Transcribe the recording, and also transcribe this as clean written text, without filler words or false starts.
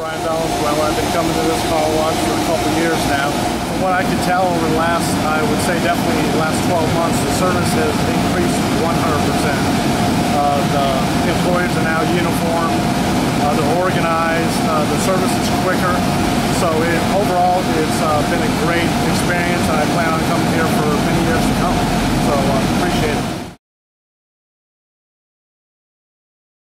Brian Valenzuela. I've been coming to this car wash for a couple years now. From what I can tell over the last, I would say definitely the last 12 months, the service has increased 100%. The employees are now uniformed, they're organized, the service is quicker. So overall, it's been a great experience, and I plan on coming here for many years to come. So